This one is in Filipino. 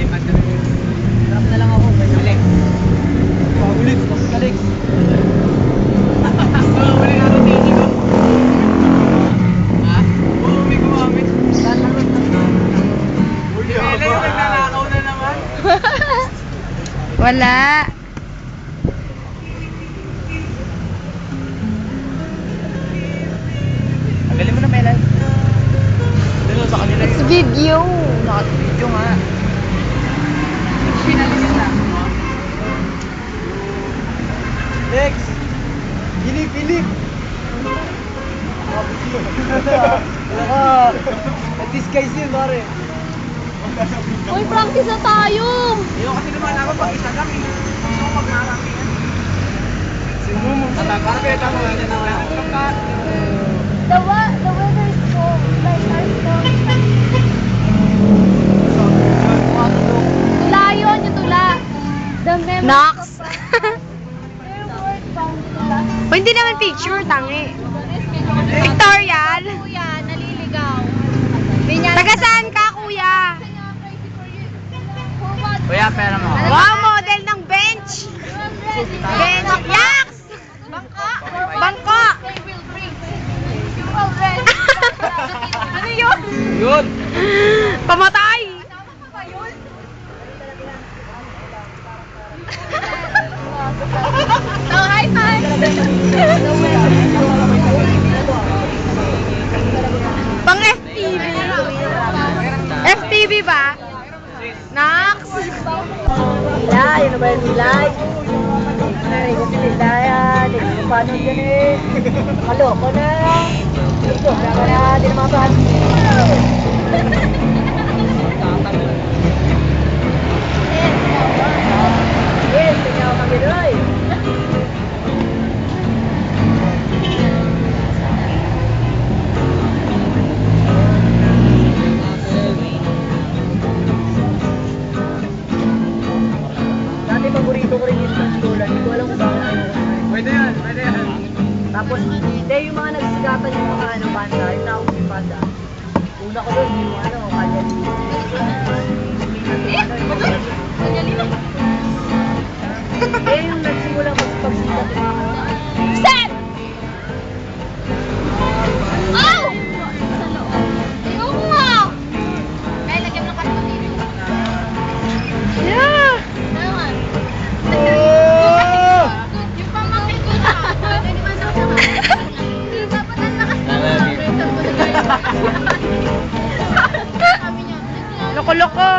Harap na lang ako. Alex. Ulit. Alex. Uli na ito titi ko. Ha? Oo, may gumamit. Uli, Alex, nagnanakaw na naman. Wala. Galing mo na, Melay. Dito sa kanila It's video. Naka-video nga. Pinalis na. Lex! Pilip! Nag-disguise yun, pare. Uy, practice na tayo. Yung kasi naman ako pag isa lang eh. Gusto ko pag-marami yan. Para pinata mo yan na. The weather is cold. Like our cold. Tula yun, yung tula. The memory. Nox. O, hindi naman picture, tangi. Pictorial. Kuya, naliligaw. Taga saan ka, kuya? Kuya, pera mo. Wow, model ng bench. Bench. Yaks! Bangko. Ano yun? Yun! Pamatay. Oh, hi. Pang FTV. FTV ba? Nox. Milay, ano ba yung Milay? Ay, kasi Milay, hindi ko paano dyan eh. Maloko na. Ito, kaya na, di na mga paano. Yes, tingnan ko kami doy. Dati paborito ko rin yung Lola, hindi ko alam kung bakit ayoko na. Pwede yan. Tapos, hindi yung mga nagsigatan yung mga ano, panda, yung naubos yung panda. Una ko doon, yung ano, Kanyalino. Kanyalino? Eh, yung nagsimula pagsikat yung mga ano. Step! Ow! Sa loob. Ayoko nga! Kaya lagyan mo ng karton dito. Yeah! Naman. Oh! Yung pamangkin ko na. Pwede naman daw siya. Hindi dapat ang lakas na Sabi niya. Loko-loko!